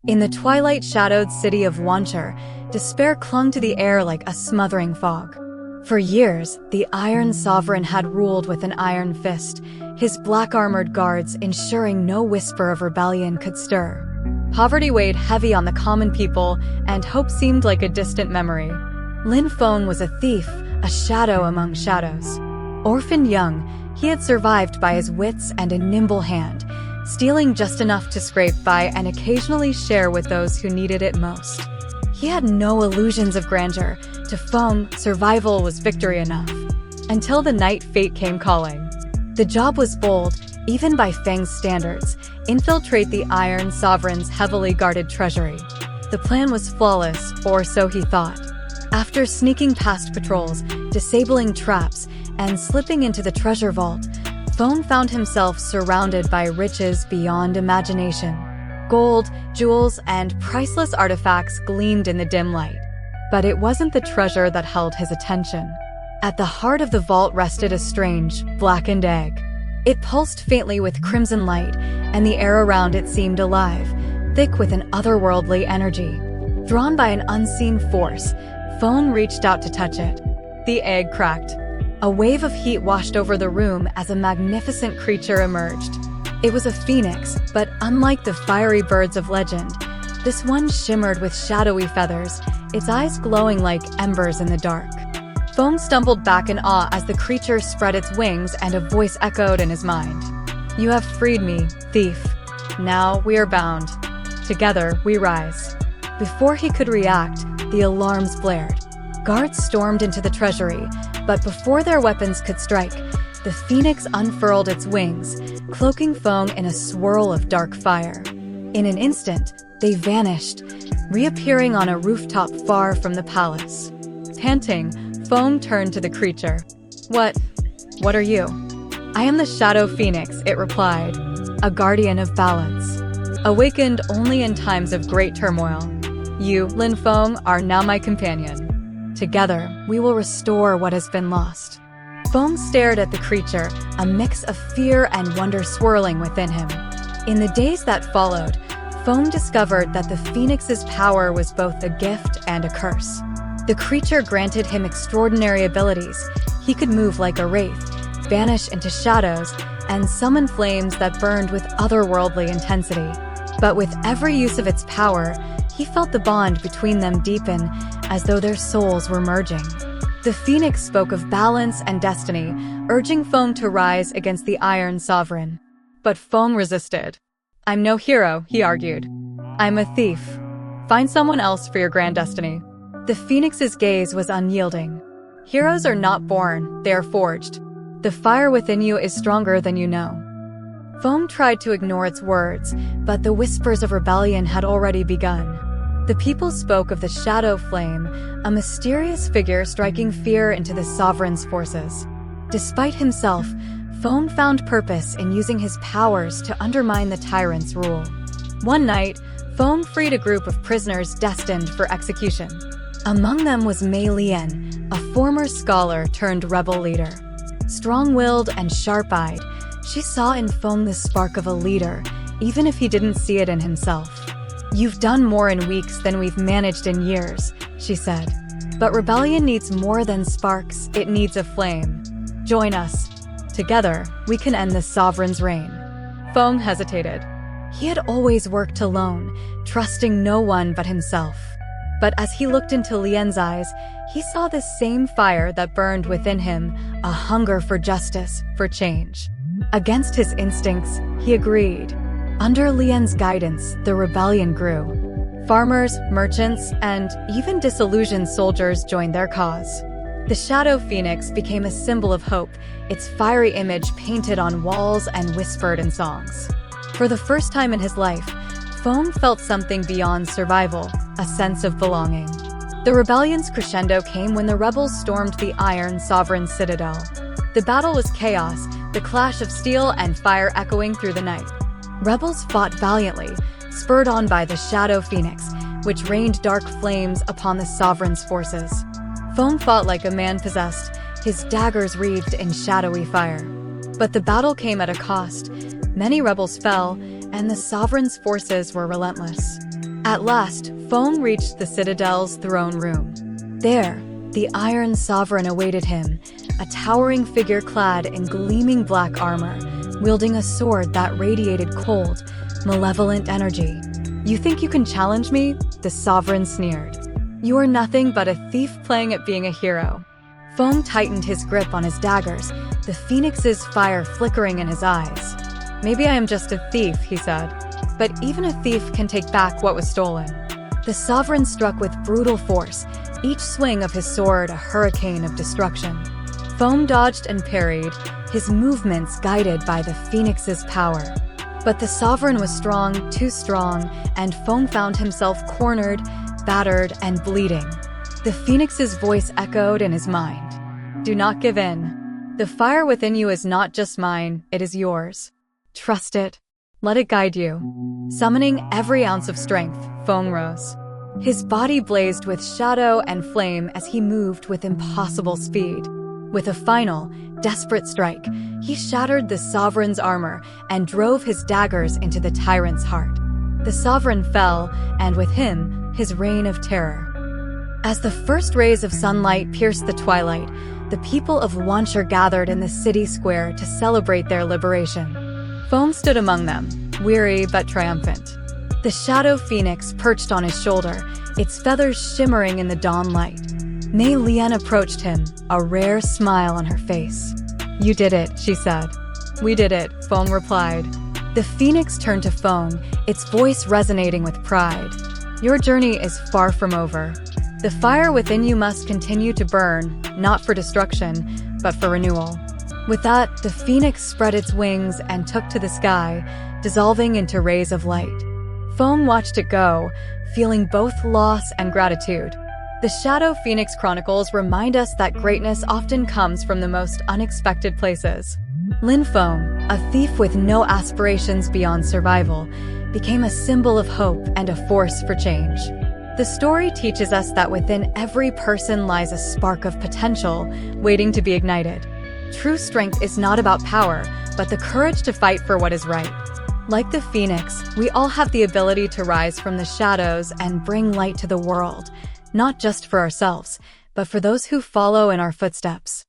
In the twilight-shadowed city of Luanshi, despair clung to the air like a smothering fog. For years, the Iron Sovereign had ruled with an iron fist, his black-armored guards ensuring no whisper of rebellion could stir. Poverty weighed heavy on the common people, and hope seemed like a distant memory. Lin Feng was a thief, a shadow among shadows. Orphaned young, he had survived by his wits and a nimble hand, stealing just enough to scrape by and occasionally share with those who needed it most. He had no illusions of grandeur. To Feng, survival was victory enough. Until the night fate came calling. The job was bold, even by Feng's standards: infiltrate the Iron Sovereign's heavily guarded treasury. The plan was flawless, or so he thought. After sneaking past patrols, disabling traps, and slipping into the treasure vault, Feng found himself surrounded by riches beyond imagination. Gold, jewels, and priceless artifacts gleamed in the dim light. But it wasn't the treasure that held his attention. At the heart of the vault rested a strange, blackened egg. It pulsed faintly with crimson light, and the air around it seemed alive, thick with an otherworldly energy. Drawn by an unseen force, Feng reached out to touch it. The egg cracked. A wave of heat washed over the room as a magnificent creature emerged. It was a phoenix, but unlike the fiery birds of legend, this one shimmered with shadowy feathers, its eyes glowing like embers in the dark. Feng stumbled back in awe as the creature spread its wings and a voice echoed in his mind. "You have freed me, thief. Now we are bound. Together we rise." Before he could react, the alarms blared. Guards stormed into the treasury, but before their weapons could strike, the phoenix unfurled its wings, cloaking Feng in a swirl of dark fire. In an instant, they vanished, reappearing on a rooftop far from the palace. Panting, Feng turned to the creature. What are you?" "I am the Shadow Phoenix," it replied, "a guardian of balance. Awakened only in times of great turmoil. You, Lin Feng, are now my companion. Together, we will restore what has been lost." Feng stared at the creature, a mix of fear and wonder swirling within him. In the days that followed, Feng discovered that the phoenix's power was both a gift and a curse. The creature granted him extraordinary abilities. He could move like a wraith, vanish into shadows, and summon flames that burned with otherworldly intensity. But with every use of its power, he felt the bond between them deepen, as though their souls were merging. The phoenix spoke of balance and destiny, urging Feng to rise against the Iron Sovereign. But Feng resisted. "I'm no hero," he argued. "I'm a thief. Find someone else for your grand destiny." The phoenix's gaze was unyielding. "Heroes are not born, they are forged. The fire within you is stronger than you know." Feng tried to ignore its words, but the whispers of rebellion had already begun. The people spoke of the Shadow Flame, a mysterious figure striking fear into the sovereign's forces. Despite himself, Feng found purpose in using his powers to undermine the tyrant's rule. One night, Feng freed a group of prisoners destined for execution. Among them was Mei Lian, a former scholar turned rebel leader. Strong-willed and sharp-eyed, she saw in Feng the spark of a leader, even if he didn't see it in himself. "You've done more in weeks than we've managed in years," she said. "But rebellion needs more than sparks, it needs a flame. Join us. Together, we can end the sovereign's reign." Feng hesitated. He had always worked alone, trusting no one but himself. But as he looked into Lian's eyes, he saw the same fire that burned within him, a hunger for justice, for change. Against his instincts, he agreed. Under Lian's guidance, the rebellion grew. Farmers, merchants, and even disillusioned soldiers joined their cause. The Shadow Phoenix became a symbol of hope, its fiery image painted on walls and whispered in songs. For the first time in his life, Feng felt something beyond survival, a sense of belonging. The rebellion's crescendo came when the rebels stormed the Iron Sovereign's citadel. The battle was chaos, the clash of steel and fire echoing through the night. Rebels fought valiantly, spurred on by the Shadow Phoenix, which rained dark flames upon the sovereign's forces. Feng fought like a man possessed, his daggers wreathed in shadowy fire. But the battle came at a cost. Many rebels fell, and the sovereign's forces were relentless. At last, Feng reached the citadel's throne room. There, the Iron Sovereign awaited him, a towering figure clad in gleaming black armor, wielding a sword that radiated cold, malevolent energy. "You think you can challenge me?" the Sovereign sneered. "You are nothing but a thief playing at being a hero." Feng tightened his grip on his daggers, the phoenix's fire flickering in his eyes. "Maybe I am just a thief," he said. "But even a thief can take back what was stolen." The Sovereign struck with brutal force, each swing of his sword a hurricane of destruction. Feng dodged and parried, his movements guided by the phoenix's power. But the Sovereign was strong, too strong, and Feng found himself cornered, battered, and bleeding. The phoenix's voice echoed in his mind. "Do not give in. The fire within you is not just mine, it is yours. Trust it. Let it guide you." Summoning every ounce of strength, Feng rose. His body blazed with shadow and flame as he moved with impossible speed. With a final, desperate strike, he shattered the Sovereign's armor and drove his daggers into the tyrant's heart. The Sovereign fell, and with him, his reign of terror. As the first rays of sunlight pierced the twilight, the people of Luanshi gathered in the city square to celebrate their liberation. Feng stood among them, weary but triumphant. The shadow phoenix perched on his shoulder, its feathers shimmering in the dawn light. Mei Lian approached him, a rare smile on her face. "You did it," she said. "We did it," Feng replied. The phoenix turned to Feng, its voice resonating with pride. "Your journey is far from over. The fire within you must continue to burn, not for destruction, but for renewal." With that, the phoenix spread its wings and took to the sky, dissolving into rays of light. Feng watched it go, feeling both loss and gratitude. The Shadow Phoenix Chronicles remind us that greatness often comes from the most unexpected places. Lin Feng, a thief with no aspirations beyond survival, became a symbol of hope and a force for change. The story teaches us that within every person lies a spark of potential waiting to be ignited. True strength is not about power, but the courage to fight for what is right. Like the phoenix, we all have the ability to rise from the shadows and bring light to the world, not just for ourselves, but for those who follow in our footsteps.